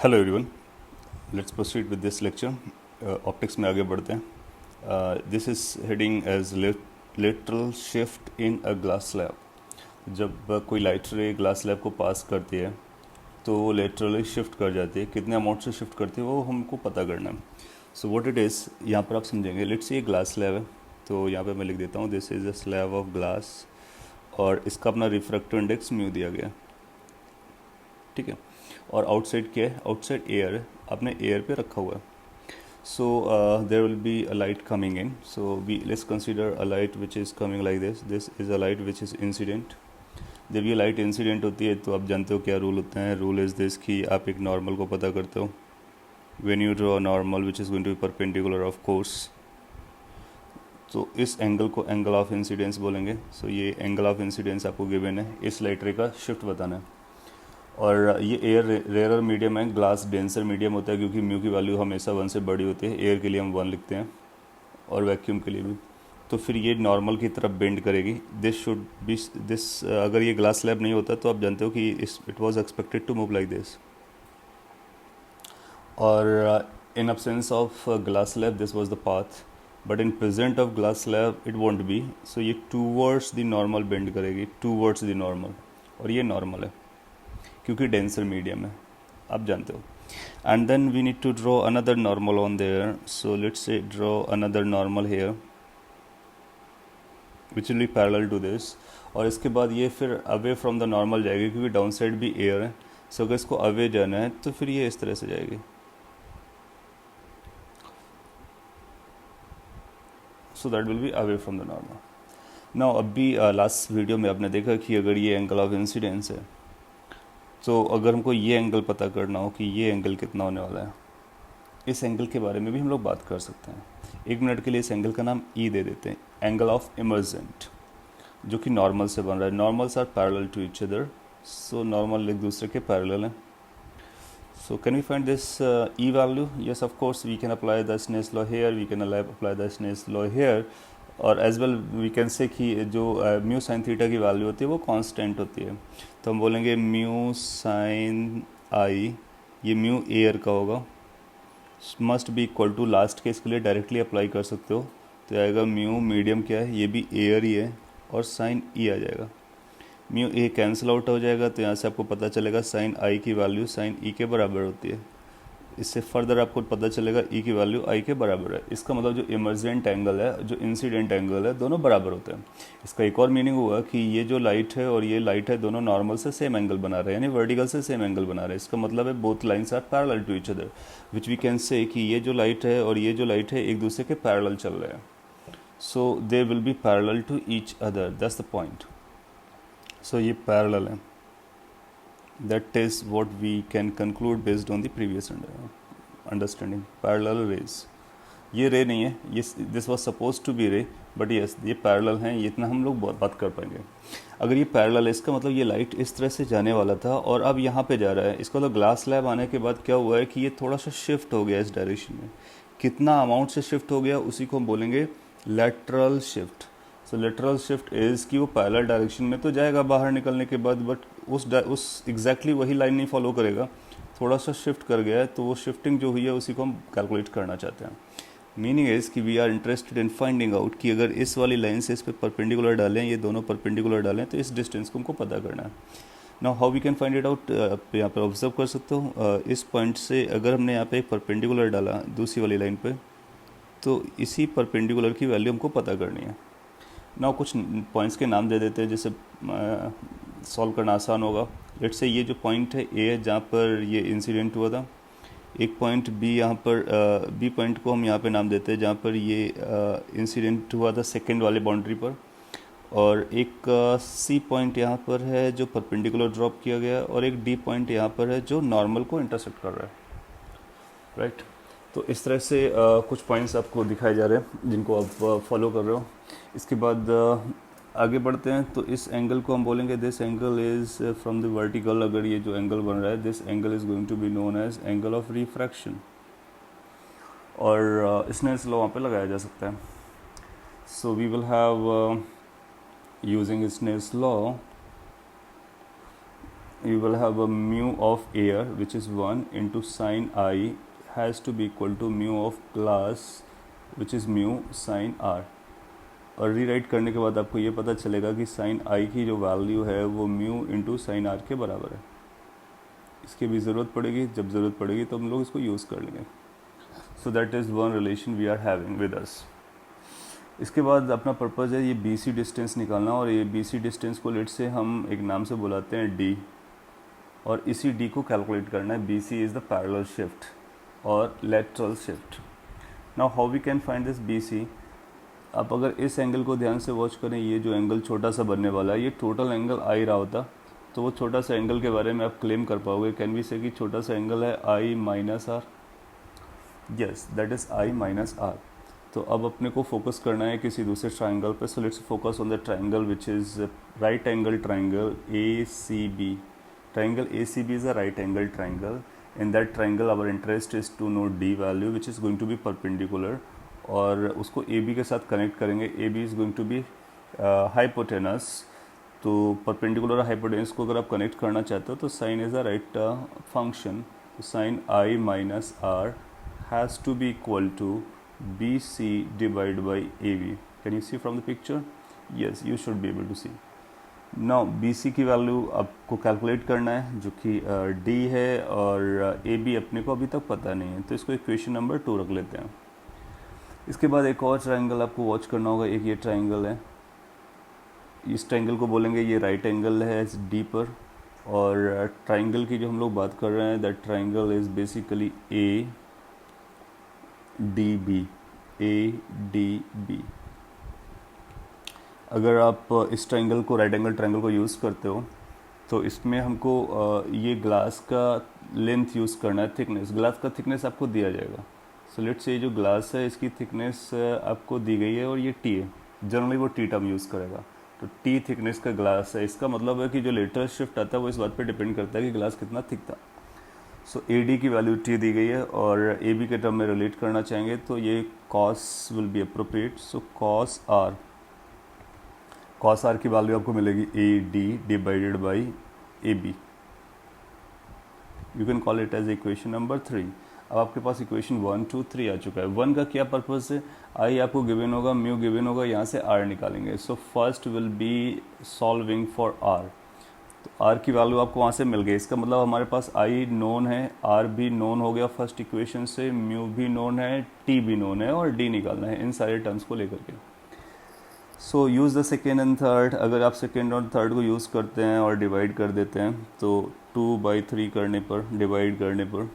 Hello everyone, let's proceed with this lecture. Optics में आगे बढ़ते हैं। This is heading as lateral shift in a glass slab. जब कोई लाइट रे ग्लास स्लैब को पास करती है तो वो लेटरली शिफ्ट कर जाती है। कितने अमाउंट से शिफ्ट करती है वो हमको पता करना है। सो व्हाट इट इज़ यहाँ पर आप समझेंगे। लेट्स से ये ग्लास स्लैब है, तो यहाँ पे मैं लिख देता हूँ this is a slab of glass और इसका अपना रिफ्रैक्टिव इंडेक्स म्यू दिया गया है, ठीक है। और आउटसाइड क्या है? आउटसाइड एयर है, आपने एयर पे रखा हुआ है। So there will be a light coming in, so we let's consider a light which is coming like this is a light which is incident. जब ये लाइट इंसिडेंट होती है तो आप जानते हो क्या रूल होते हैं। रूल इज़ दिस कि आप एक नॉर्मल को पता करते हो। When you draw normal which is going to be perpendicular of course, तो इस एंगल को एंगल ऑफ इंसिडेंस बोलेंगे। सो ये एंगल ऑफ इंसिडेंस आपको गिवन है, इस लाइट रे का शिफ्ट बताना है। और ये एयर रेयर मीडियम है, ग्लास डेंसर मीडियम होता है क्योंकि म्यू की वैल्यू हमेशा 1 से बड़ी होती है। एयर के लिए हम 1 लिखते हैं और वैक्यूम के लिए भी। तो फिर ये नॉर्मल की तरफ बेंड करेगी। दिस शुड बी दिस, अगर ये ग्लास स्लैब नहीं होता तो आप जानते हो कि it was expected to move like this. और in absence of glass slab this was the path, but in present of glass slab it won't be. So ये टूवर्ड्स द नॉर्मल बेंड करेगी, टूवर्ड्स द नॉर्मल। और ये normal है क्योंकि denser medium है, आप जानते हो। And then we need to draw another normal on there. So let's say draw another normal here which will be parallel to this. और इसके बाद ये फिर अवे फ्रॉम द नॉर्मल जाएगी क्योंकि डाउन साइड भी एयर है। सो अगर इसको अवे जाना है तो फिर ये इस तरह से जाएगी। So that will be away from the normal. Now अभी लास्ट वीडियो में आपने देखा कि अगर ये एंगल ऑफ इंसिडेंस है तो अगर हमको ये एंगल पता करना हो कि ये एंगल कितना होने वाला है, इस एंगल के बारे में भी हम लोग बात कर सकते हैं। 1 मिनट के लिए इस एंगल का नाम ई दे देते हैं, एंगल ऑफ इमर्जेंट, जो कि नॉर्मल से बन रहा है। Normals are parallel to each other, so normal एक दूसरे के पैरेलल हैं। So can we find this E value? Yes, of course, we can apply the Snell's law here, we can apply the Snell's law here, और as well we can say कि जो mu sine theta की value होती है वो constant होती है। तो हम बोलेंगे म्यू साइन आई, ये म्यू एयर का होगा, must be equal to, last case के लिए डायरेक्टली अप्लाई कर सकते हो तो आएगा म्यू मीडियम क्या है, ये भी एयर ही है, और साइन ई आ जाएगा। म्यू ए कैंसिल आउट हो जाएगा तो यहाँ से आपको पता चलेगा साइन आई की वैल्यू साइन ई के बराबर होती है। इससे फर्दर आपको पता चलेगा ई की वैल्यू आई के बराबर है। इसका मतलब जो इमर्जेंट एंगल है, जो इंसिडेंट एंगल है, दोनों बराबर होते हैं। इसका एक और मीनिंग हुआ कि ये जो लाइट है और ये लाइट है दोनों नॉर्मल से सेम एंगल बना रहे हैं, यानी वर्टिकल से सेम एंगल बना रहे हैं। इसका मतलब है both lines are parallel to each other, which we can say कि ये जो लाइट है और ये जो लाइट है एक दूसरे के पैरेलल चल रहे हैं। So they will be parallel to each other, that's the point. So ये पैरेलल है, that is what we can conclude based on the previous understanding. Parallel rays, ये रे नहीं है, ये this was suppose to be ray, but yes ये parallel हैं। ये इतना हम लोग बात कर पाएंगे। अगर ये पैरेलल है इसका मतलब ये लाइट इस तरह से जाने वाला था और अब यहाँ पे जा रहा है। इसका मतलब ग्लास स्लैब आने के बाद क्या हुआ है कि ये थोड़ा सा शिफ्ट हो गया इस डायरेक्शन में। कितना अमाउंट से शिफ्ट हो गया उसी को हम बोलेंगे lateral shift. So lateral shift is कि वो पैरेलल डायरेक्शन में तो जाएगा बाहर निकलने के बाद, बट उस एग्जैक्टली वही लाइन नहीं फॉलो करेगा, थोड़ा सा शिफ्ट कर गया है। तो वो शिफ्टिंग जो हुई है उसी को हम कैलकुलेट करना चाहते हैं। मीनिंग इज़ कि we are interested in finding out कि अगर इस वाली लाइन से इस पर परपेंडिकुलर डालें, ये दोनों परपेंडिकुलर डालें, तो इस डिस्टेंस को हमको पता करना है। Now how we can find it out, यहाँ पर ऑब्जर्व कर सकते हो। इस पॉइंट से अगर हमने यहाँ पे एक परपेंडिकुलर डाला दूसरी वाली लाइन पे, तो इसी परपेंडिकुलर की वैल्यू हमको पता करनी है। ना कुछ पॉइंट्स के नाम दे देते हैं जिससे सॉल्व करना आसान होगा। लेट्स से ये जो पॉइंट है ए है जहाँ पर ये इंसिडेंट हुआ था, एक पॉइंट बी यहाँ पर, बी पॉइंट को हम यहाँ पे नाम देते हैं जहाँ पर ये इंसिडेंट हुआ था सेकंड वाले बाउंड्री पर, और एक सी पॉइंट यहाँ पर है जो परपेंडिकुलर ड्रॉप किया गया, और एक डी पॉइंट यहाँ पर है जो नॉर्मल को इंटरसेक्ट कर रहा है, राइट। तो इस तरह से कुछ पॉइंट्स आपको दिखाए जा रहे हैं जिनको आप फॉलो कर रहे हो। इसके बाद आगे बढ़ते हैं। तो इस एंगल को हम बोलेंगे this angle is from the vertical. अगर ये जो एंगल बन रहा है this angle is going to be known as angle of refraction, और स्नेल्स लॉ वहाँ पे लगाया जा सकता है। So we will have using Snell's law you will have a mu of air which is 1 into sine I has to be equal to mu of glass which is mu sine r. और rewrite करने के बाद आपको ये पता चलेगा कि sign आई की जो वैल्यू है वो म्यू इंटू साइन आर के बराबर है. इसकी भी ज़रूरत पड़ेगी, जब ज़रूरत पड़ेगी तो हम लोग इसको यूज़ कर लेंगे. So that is one relation we are having with us. इसके बाद अपना पर्पज़ है ये बी सी डिस्टेंस निकालना, और ये बी सी डिस्टेंस को लेट से हम एक नाम से बुलाते हैं डी, और इसी डी को कैलकुलेट करना है. B C is the parallel shift और lateral shift. Now how we can find this B C. आप अगर इस एंगल को ध्यान से वॉच करें, ये जो एंगल छोटा सा बनने वाला है ये टोटल एंगल आई रहा होता, तो वो छोटा सा एंगल के बारे में आप क्लेम कर पाओगे. कैन वी से कि छोटा सा एंगल है I minus R. Yes, that is I minus R. तो अब अपने को फोकस करना है किसी दूसरे ट्राइंगल पे. So let's focus on the triangle which is right angle triangle A C B. Triangle ACB is a right angle triangle. In that triangle our interest is to know D value which is going to be perpendicular, और उसको AB के साथ connect करेंगे. AB is going to be hypotenuse. तो perpendicular और hypotenuse को अगर आप कनेक्ट करना चाहते हो तो sin is a right function. तो sin I minus R has to be equal to BC divided by AB. Can you see from the picture? Yes, you should be able to see. Now B C की value आपको calculate करना है जो कि D है, और A B अपने को अभी तक पता नहीं है, तो इसको इक्वेशन नंबर 2 रख लेते हैं. इसके बाद एक और ट्राइंगल आपको वॉच करना होगा. एक ये ट्राइंगल है, इस ट्राइंगल को बोलेंगे ये राइट एंगल है इस डी पर, और ट्राइंगल की जो हम लोग बात कर रहे हैं that triangle is basically A D B. A D B. अगर आप इस ट्राइंगल को, राइट एंगल ट्राइंगल को यूज़ करते हो तो इसमें हमको ये ग्लास का लेंथ यूज़ करना है, थिकनेस. ग्लास का थिकनेस आपको दिया जाएगा. सो लेट्स से ये जो ग्लास है इसकी थिकनेस आपको दी गई है और ये टी है. जनरली वो टी टर्म यूज़ करेगा. तो टी थिकनेस का ग्लास है. इसका मतलब है कि जो लेटरल शिफ्ट आता है वो इस बात पे डिपेंड करता है कि ग्लास कितना थिक था. सो ए डी की वैल्यू टी दी गई है, और ए बी के टर्म में रिलेट करना चाहेंगे तो ये cos will be appropriate. So cos R, cos R की वैल्यू आपको मिलेगी A D divided by A B. You can call it as equation number 3. अब आपके पास इक्वेशन 1 2 3 आ चुका है. 1 का क्या पर्पस है, आई आपको गिवन होगा, म्यू गिवन होगा, यहाँ से आर निकालेंगे. So first will be solving for R. तो आर की वैल्यू आपको वहाँ से मिल गई. इसका मतलब हमारे पास आई नोन है, आर भी नोन हो गया फर्स्ट इक्वेशन से, म्यू भी नोन है, टी भी नोन है, और डी निकालना है इन सारे टर्म्स को लेकर के. So use the second and third. अगर आप सेकेंड और थर्ड को यूज़ करते हैं और डिवाइड कर देते हैं तो 2/3 करने पर, डिवाइड करने पर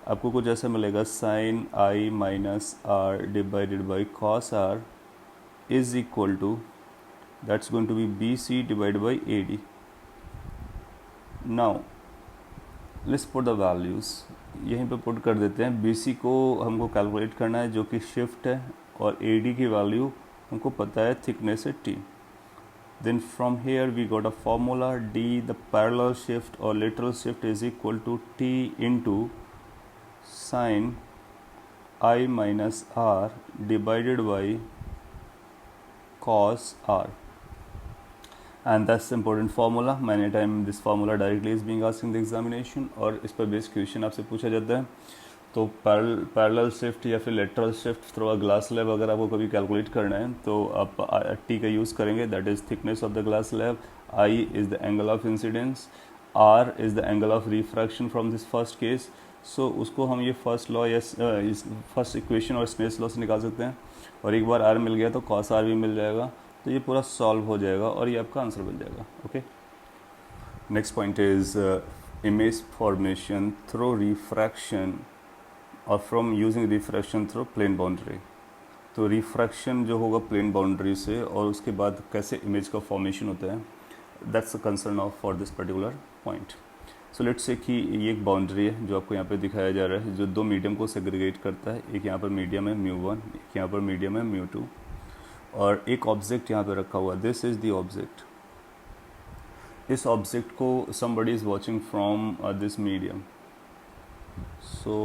आपको कुछ ऐसा मिलेगा. Sine I minus R divided by cos R is equal to, that's going to be B C divide by A D. Now let's put the values. यहीं पे पुट कर देते हैं. बी सी को हमको कैलकुलेट करना है जो कि शिफ्ट है, और ए डी की वैल्यू हमको पता है थिकनेस है T. Then from here we got a formula D, the parallel shift और lateral shift is equal to T into sine I minus R divided by cos R. And that's important formula. Many time this formula directly is being asked in the examination, और इस पर based question आपसे पूछा जाता है. तो parallel shift या फिर lateral shift through a glass slab अगर आपको कभी कैलकुलेट करना है तो आप टी का यूज़ करेंगे, that is thickness of the glass slab. I is the angle of incidence, R is the angle of refraction from this first case. सो उसको हम ये फर्स्ट लॉ या फर्स्ट इक्वेशन और स्नेल्स लॉ से निकाल सकते हैं, और एक बार आर मिल गया तो कॉस आर भी मिल जाएगा. तो ये पूरा सॉल्व हो जाएगा और ये आपका आंसर बन जाएगा. Okay, next point is image formation through refraction और from using refraction through plane boundary. तो रिफ्रैक्शन जो होगा प्लेन बाउंड्री से, और उसके बाद कैसे इमेज का फॉर्मेशन होता है, that's a concern of for this particular point. So let's से कि ये एक बाउंड्री है जो आपको यहाँ पे दिखाया जा रहा है, जो दो मीडियम को सेग्रीगेट करता है. एक यहाँ पर मीडियम है म्यू1, एक यहाँ पर मीडियम है म्यू2, और एक ऑब्जेक्ट यहाँ पे रखा हुआ. This is the object. इस ऑब्जेक्ट को somebody is watching from this medium. So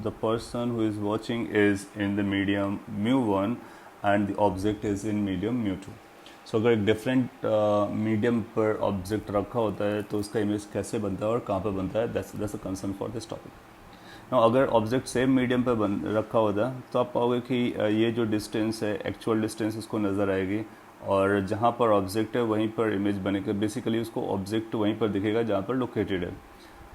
the person who is watching is in the medium mu1 and the object is in medium mu2. सो अगर एक डिफरेंट मीडियम पर object रखा होता है तो उसका इमेज कैसे बनता है और कहाँ पर बनता है, that's a concern for this topic. ना अगर ऑब्जेक्ट सेम मीडियम पर रखा होता तो आप पाओगे कि ये जो डिस्टेंस है एक्चुअल डिस्टेंस उसको नज़र आएगी, और जहाँ पर ऑब्जेक्ट है वहीं पर इमेज बनेगा। बेसिकली उसको ऑब्जेक्ट वहीं पर दिखेगा जहाँ पर लोकेटेड है।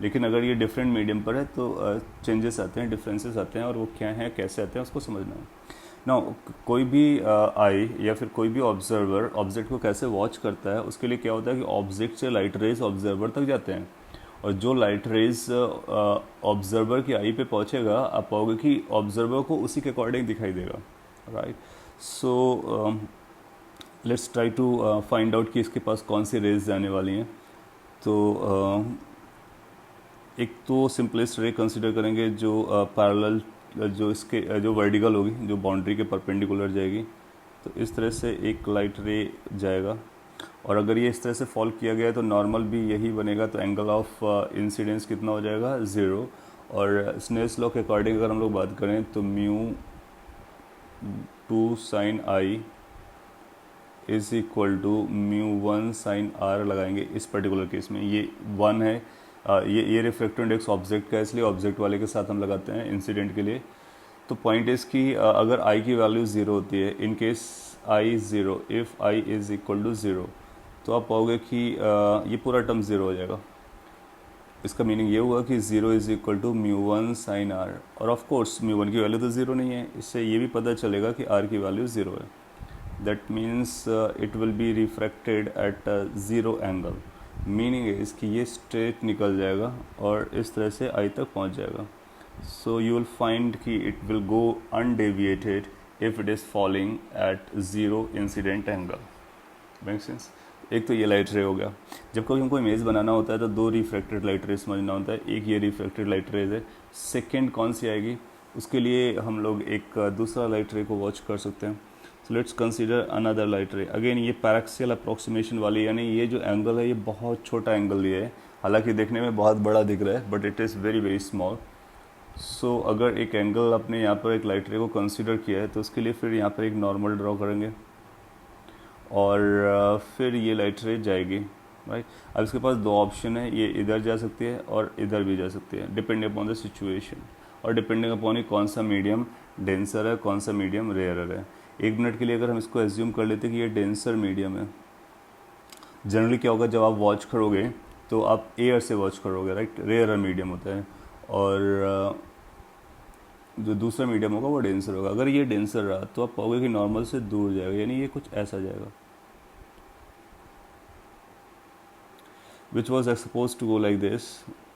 लेकिन अगर ये डिफरेंट मीडियम पर है तो चेंजेस आते हैं, डिफरेंसेस आते हैं, और वो क्या हैं कैसे आते हैं उसको समझना है ना। कोई भी आई या फिर कोई भी ऑब्जर्वर ऑब्जेक्ट को कैसे वॉच करता है, उसके लिए क्या होता है कि ऑब्जेक्ट से लाइट रेज ऑब्जर्वर तक जाते हैं, और जो लाइट रेज ऑब्जर्वर की आई पे पहुंचेगा आप पाओगे कि ऑब्जर्वर को उसी के अकॉर्डिंग दिखाई देगा, right. So let's try to find out कि इसके पास कौन सी रेज जाने वाली हैं। तो एक तो सिंपलेस्ट रे कंसिडर करेंगे जो पैरेलल, जो इसके जो वर्टिकल होगी, जो बाउंड्री के परपेंडिकुलर जाएगी। तो इस तरह से एक लाइट रे जाएगा, और अगर ये इस तरह से फॉल किया गया है तो नॉर्मल भी यही बनेगा, तो एंगल ऑफ इंसिडेंस कितना हो जाएगा, 0। और स्नेल्स लॉ के अकॉर्डिंग अगर हम लोग बात करें तो mu 2 sine I is equal to mu 1 sine R लगाएंगे। इस पर्टिकुलर केस में ये 1 है, ये रिफ्रैक्टिव इंडेक्स ऑब्जेक्ट का है, इसलिए ऑब्जेक्ट वाले के साथ हम लगाते हैं इंसिडेंट के लिए। तो पॉइंट इज कि अगर आई की वैल्यू 0 होती है, in case I 0, if I is equal to 0, तो आप पाओगे कि ये पूरा टर्म 0 हो जाएगा। इसका मीनिंग ये हुआ कि 0 is equal to mu 1 sine R, और ऑफ कोर्स म्यू 1 की वैल्यू तो 0 नहीं है, इससे ये भी पता चलेगा कि आर की वैल्यू 0 है। That means it will be refracted at 0 angle. Meaning है इसकी ये स्ट्रेट निकल जाएगा और इस तरह से आई तक पहुंच जाएगा। सो यू विल फाइंड कि it will go undeviated if it is falling eight 0 incident angle. Make sense. एक तो ये लाइट रे हो गया। जब कभी हमको इमेज बनाना होता है तो 2 रिफ्रैक्टेड लाइट रे समझना होता है। एक ये रिफ्रैक्टेड लाइट रेज है, सेकेंड कौन सी आएगी उसके लिए हम लोग एक दूसरा लाइट रे को वॉच कर सकते हैं। So let's consider another light रे। अगेन ये पैराक्सियल अप्रोक्सीमेशन वाली, यानी ये जो एंगल है ये बहुत छोटा एंगल लिया है, हालांकि देखने में बहुत बड़ा दिख रहा है but it is very very small. So अगर एक एंगल आपने यहाँ पर एक लाइट रे को कंसीडर किया है तो उसके लिए फिर यहाँ पर एक नॉर्मल ड्रॉ करेंगे, और फिर ये लाइट रे जाएगी, राइट। अब इसके पास 2 ऑप्शन है, ये इधर जा सकती है और इधर भी जा सकती है, डिपेंडिंग अपॉन द सिचुएशन, और डिपेंडिंग अपॉन कौन सा मीडियम डेंसर है, कौन सा मीडियम रेयरर है। 1 मिनट के लिए अगर हम इसको एज्यूम कर लेते कि ये डेंसर मीडियम है, जनरली क्या होगा जब आप वॉच करोगे तो आप एयर से वॉच करोगे, राइट। रेयरर मीडियम होता है, और जो दूसरा मीडियम होगा वो डेंसर होगा। अगर ये डेंसर रहा तो आप पाओगे कि नॉर्मल से दूर जाएगा, यानी ये कुछ ऐसा जाएगा, which was supposed to go like this,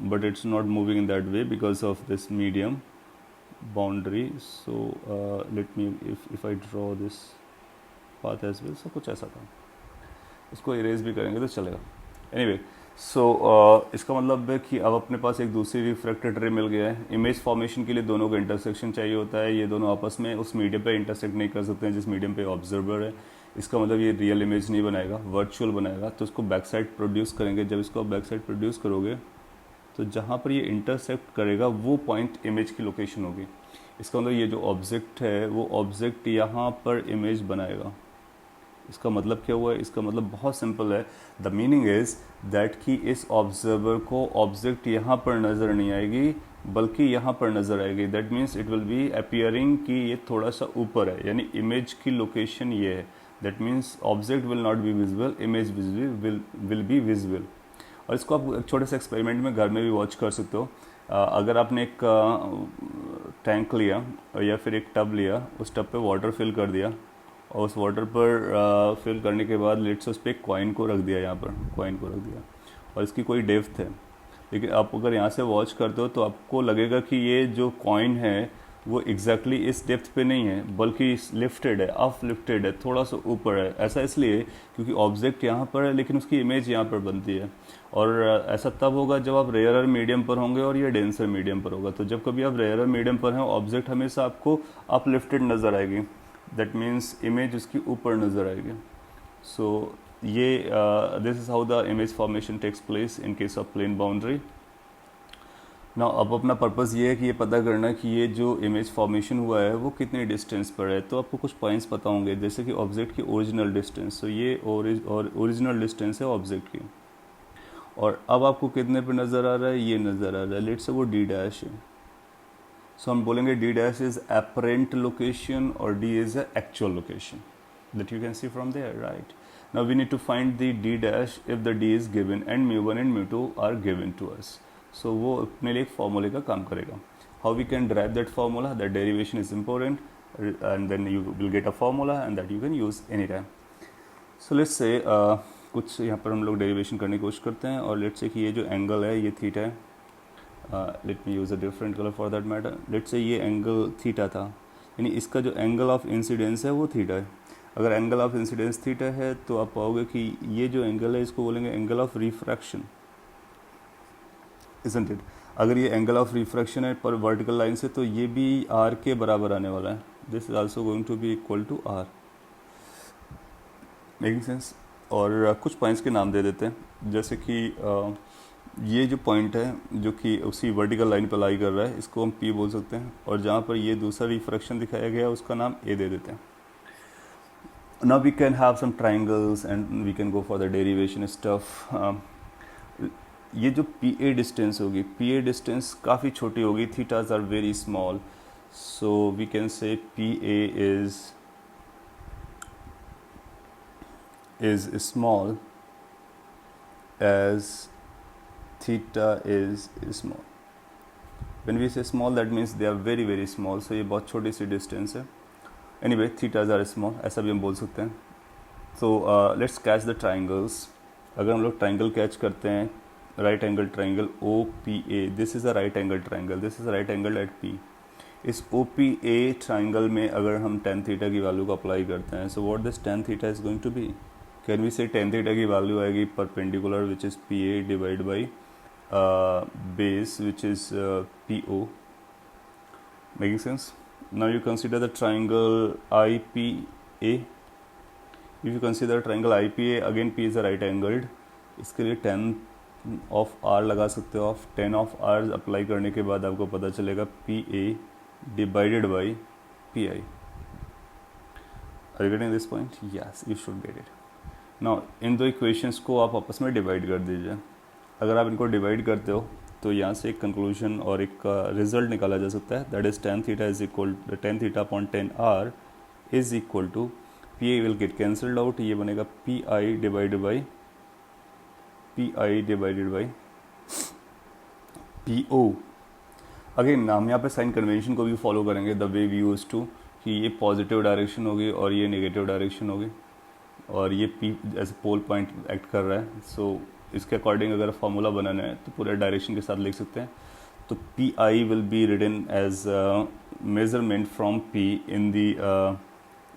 but it's not moving in that way because of this medium boundary. So let me, if I draw this path as well, so कुछ ऐसा था, इसको इरेज भी करेंगे तो चलेगा। Anyway, सो इसका मतलब है कि अब अपने पास एक दूसरी रिफ्रैक्टेड रे मिल गया है। इमेज फॉर्मेशन के लिए दोनों का इंटरसेक्शन चाहिए होता है, ये दोनों आपस में उस मीडियम पे इंटरसेक्ट नहीं कर सकते हैं जिस मीडियम पे ऑब्जर्वर है। इसका मतलब ये रियल इमेज नहीं बनाएगा, वर्चुअल बनाएगा। तो इसको बैक साइड प्रोड्यूस करेंगे। जब इसको आप बैक साइड प्रोड्यूस करोगे तो जहाँ पर ये इंटरसेक्ट करेगा वो पॉइंट इमेज की लोकेशन होगी। इसका मतलब ये जो ऑब्जेक्ट है वो ऑब्जेक्ट यहाँ पर इमेज बनाएगा। इसका मतलब क्या हुआ है? इसका मतलब बहुत सिंपल है। द मीनिंग इज दैट कि इस ऑब्जर्वर को ऑब्जेक्ट यहाँ पर नज़र नहीं आएगी बल्कि यहाँ पर नज़र आएगी। That means it will B appearing कि ये थोड़ा सा ऊपर है, यानी इमेज की लोकेशन ये है। That means object will not be visible, image will be visible. और इसको आप एक छोटे से एक्सपेरिमेंट में घर में भी वॉच कर सकते हो। अगर आपने एक टैंक लिया या फिर एक टब लिया, उस टब पे वाटर फिल कर दिया और उस वाटर पर फिल करने के बाद लेट्स उस पर एक कॉइन को रख दिया, यहाँ पर कॉइन को रख दिया और इसकी कोई डेप्थ है। लेकिन आप अगर यहाँ से वॉच करते हो तो आपको लगेगा कि ये जो कॉइन है वो एग्जैक्टली इस डेप्थ पे नहीं है बल्कि लिफ्टेड है, अप लिफ्टेड है, थोड़ा सा ऊपर है। ऐसा इसलिए क्योंकि ऑब्जेक्ट यहाँ पर है लेकिन उसकी इमेज यहाँ पर बनती है। और ऐसा तब होगा जब आप रेयरर मीडियम पर होंगे और ये डेंसर मीडियम पर होगा। तो जब कभी आप रेयरर मीडियम पर हैं ऑब्जेक्ट हमेशा आपको अप लिफ्टेड नज़र आएगी। दैट मीन्स इमेज उसकी ऊपर नज़र आएगी। सो ये this is how the image formation takes place in case of plane boundary. ना अब अपना पर्पस ये है कि ये पता करना कि ये जो इमेज फॉर्मेशन हुआ है वो कितनी डिस्टेंस पर है। तो आपको कुछ पॉइंट्स पता होंगे, जैसे कि ऑब्जेक्ट की ओरिजिनल डिस्टेंस, तो ये ओरिजिनल डिस्टेंस है ऑब्जेक्ट की। और अब आपको कितने पे नज़र आ रहा है, ये नज़र आ रहा है, लेट्स से वो डी डैश है। सो हम बोलेंगे D dash is apparent location और D is actual location that you can see from there, right? Now we need to find the d dash if the d is given and mu1 and mu2 are given to us. So वो अपने लिए एक फॉर्मूले का काम करेगा. How we can derive that formula? That derivation is important, and then you will get a formula and that you can use anytime. So let's say कुछ यहाँ पर हम लोग डेरिवेशन करने की कोशिश करते हैं, और लेट्स से कि ये जो एंगल है ये थीटा है. Let me use a different colour for that matter. Let's say ये एंगल थीटा था, यानी इसका जो एंगल ऑफ इंसिडेंस है वो थीटा है. अगर एंगल ऑफ इंसिडेंस थीटा है तो आप पाओगे कि ये जो एंगल है इसको बोलेंगे angle of refraction, isn't it? अगर ये एंगल ऑफ रिफ्रैक्शन है पर वर्टिकल लाइन से, तो ये भी आर के बराबर आने वाला है. This is also going to be equal to R. Making sense? और कुछ पॉइंट्स के नाम दे देते हैं, जैसे कि ये जो पॉइंट है जो कि उसी वर्टिकल लाइन पर लाई कर रहा है, इसको हम पी बोल सकते हैं. और जहाँ पर ये दूसरा रिफ्रैक्शन दिखाया गया उसका नाम ए दे देते हैं. Now we can have some triangles and we can go for the derivation stuff. ये जो PA डिस्टेंस होगी, PA डिस्टेंस काफ़ी छोटी होगी, thetas are very small, so we can say PA is small as theta is small. When we say small, that means they are very very small. So ये बहुत छोटी सी distance है. Anyway thetas are small, ऐसा भी हम बोल सकते हैं. So let's catch the triangles. अगर हम लोग ट्राइंगल कैच करते हैं, right angle triangle O P A, this is a right angle triangle, this is right angle at P. इस ओ पी ए ट्राइंगल में अगर हम टेन थीटा की वैल्यू को अप्लाई करते हैं, so what this tan theta is going to be? Can we say tan theta की value आएगी perpendicular which is P A divide by base which is P O. Making sense? Now you consider the triangle IPA. If you consider triangle IPA, again P is a right angled. इसके लिए 10 of R लगा सकते हो. आप 10 of R apply करने के बाद आपको पता चलेगा PA divided by PI. Are you getting this point? Yes, you should get it. Now इन दो इक्वेशंस को आप आपस में डिवाइड कर दीजिए. अगर आप इनको डिवाइड करते हो तो यहाँ से एक कंक्लूजन और एक रिजल्ट निकाला जा सकता है. That is tan theta is equal tan theta upon tan R is equal to P I will get cancelled out. ये बनेगा P I divided by P O. Again हम यहाँ पे साइन कन्वेंशन को भी फॉलो करेंगे the way we use to, कि ये पॉजिटिव डायरेक्शन होगी और ये नेगेटिव डायरेक्शन होगी, और ये पी एज पोल पॉइंट एक्ट कर रहा है. सो इसके अकॉर्डिंग अगर फॉर्मूला बनाना है तो पूरे डायरेक्शन के साथ लिख सकते हैं. तो P I will be written as measurement from P in the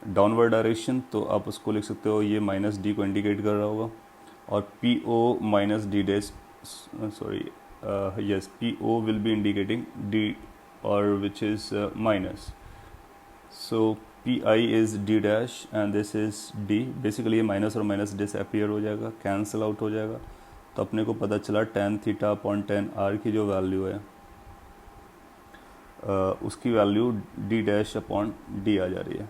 downward direction. तो आप उसको लिख सकते हो, ये माइनस डी को इंडिकेट कर रहा होगा, और P O minus D dash, sorry yes, P O will be indicating D और which is minus. So P I is D dash and this is D. Basically ये माइनस और minus disappear हो जाएगा, cancel out हो जाएगा. तो अपने को पता चला tan theta upon tan R की जो वैल्यू है उसकी value D dash upon D आ जा रही है.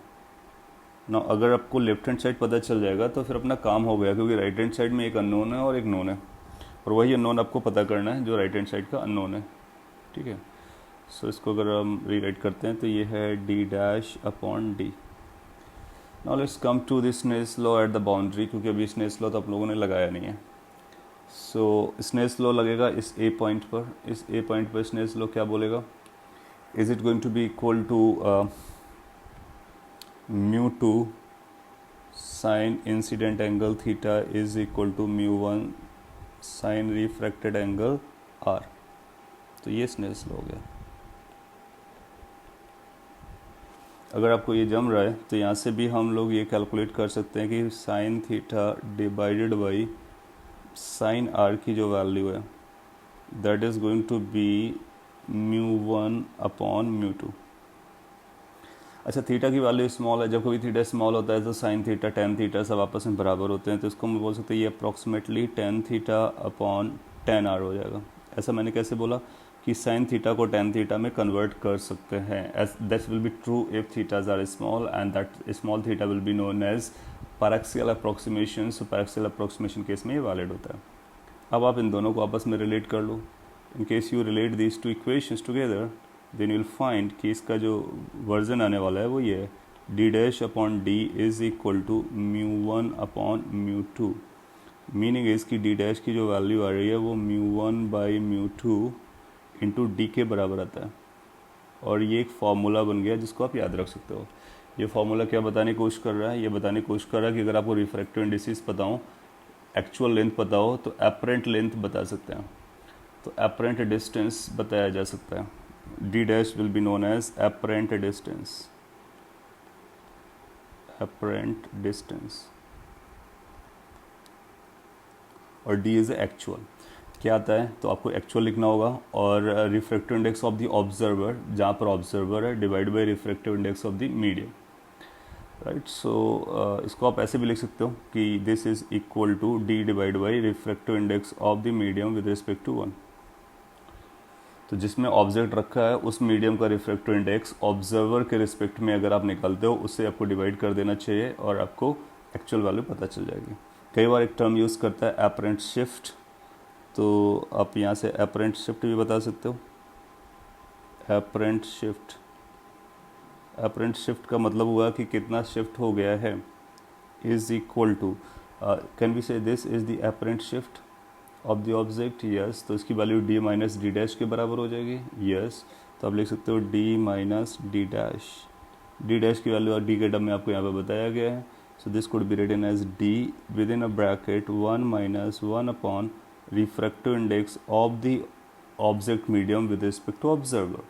ना अगर आपको लेफ्ट हैंड साइड पता चल जाएगा तो फिर अपना काम हो गया, क्योंकि राइट हैंड साइड में एक अननोन है और एक नोन है, और वही अननोन आपको पता करना है जो राइट हैंड साइड का अननोन है. ठीक है. सो इसको अगर हम रीराइट करते हैं तो ये है D dash upon D. Now let's come to this Snell's law at the boundary, क्योंकि अभी स्नेल्स लॉ तो आप लोगों ने लगाया नहीं है. सो स्नेल्स लॉ लगेगा इस ए पॉइंट पर. इस ए पॉइंट पर स्नेल्स लॉ क्या बोलेगा? Is it going to be equal to mu two sine incident angle theta is equal to mu one sine refracted angle R. तो ये स्नेल्स लॉ हो गया. अगर आपको ये जम रहा है तो यहाँ से भी हम लोग ये कैलकुलेट कर सकते हैं कि sine theta divided by sine R की जो वैल्यू है that is going to be mu one upon mu two. अच्छा, थीटा की वैल्यू स्मॉल है. जब कभी थीटा स्मॉल होता है तो साइन थीटा टेन थीटा सब आपस में बराबर होते हैं, तो इसको हम बोल सकते हैं ये approximately tan theta upon tan R हो जाएगा. ऐसा मैंने कैसे बोला कि कि साइन थीटा को टेन थीटा में कन्वर्ट कर सकते हैं, as that will be true if thetas are small and that small theta will be known as paraxial approximation. So paraxial approximation case में ये वैलिड होता है। अब आप इन दोनों को आपस में रिलेट कर लो। In case you relate this two equations together then you will find कि इसका जो वर्जन आने वाला है वो ये है, D dash upon D is equal to mu one upon mu two. Meaning है इसकी डी डैश की जो वैल्यू आ रही है वो mu one by mu two into D के बराबर आता है। और ये एक फार्मूला बन गया जिसको आप याद रख सकते हो। ये फार्मूला क्या बताने की कोशिश कर रहा है, ये बताने की कोशिश कर रहा है कि अगर आपको रिफ्रैक्टिव इंडिसेस पता हो, एक्चुअल लेंथ पता हो, तो एपरेंट लेंथ बता सकते हैं, तो एपरेंट डिस्टेंस बताया जा सकता है। D dash will be known as apparent distance, apparent distance, और डी इज एक्चुअल। क्या आता है, तो आपको एक्चुअल लिखना होगा और refractive index of the observer, जहाँ पर ऑब्जर्वर है, divide by refractive index of the medium, right. So इसको आप ऐसे भी लिख सकते हो कि this is equal to D divide by refractive index of the medium with respect to 1। तो जिसमें ऑब्जेक्ट रखा है उस मीडियम का रिफ्रैक्टिव इंडेक्स ऑब्जर्वर के रिस्पेक्ट में अगर आप निकालते हो, उससे आपको डिवाइड कर देना चाहिए और आपको एक्चुअल वैल्यू पता चल जाएगी। कई बार एक टर्म यूज़ करता है एपरेंट शिफ्ट, तो आप यहाँ से एपरेंट शिफ्ट भी बता सकते हो। एपरेंट शिफ्ट, एपरेंट शिफ्ट का मतलब हुआ कि कितना शिफ्ट हो गया है, is equal to, can we say this is the apparent shift of the object, yes. तो इसकी value D minus D dash के बराबर हो जाएगी, यस। तो आप लिख सकते हो D minus D dash, D dash की वैल्यू और डी के टर्म में आपको यहाँ पे बताया गया है। So this could be written as D within a bracket 1 minus 1 upon refractive index of the object medium with respect to observer.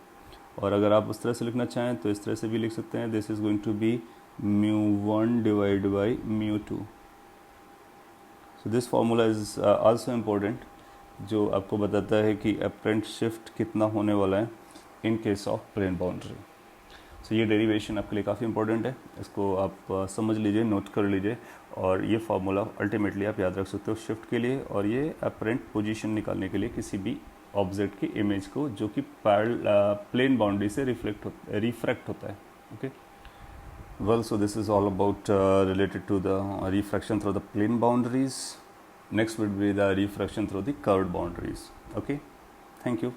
और अगर आप उस तरह से लिखना चाहें तो इस तरह से भी लिख सकते हैं, this is going to be mu one divide by mu two. So this formula is also important, जो आपको बताता है कि एपरेंट शिफ्ट कितना होने वाला है in case of plane boundary. So ये डेरिवेशन आपके लिए काफ़ी इंपॉर्टेंट है, इसको आप समझ लीजिए, नोट कर लीजिए, और ये फार्मूला अल्टीमेटली आप याद रख सकते हो शिफ्ट के लिए, और ये एपरेंट पोजीशन निकालने के लिए किसी भी ऑब्जेक्ट की इमेज को जो कि प्लेन बाउंड्री से रिफ्रैक्ट होता है। Okay, well, so this is all about related to the refraction through the plane boundaries. Next would be the refraction through the curved boundaries. Okay, thank you.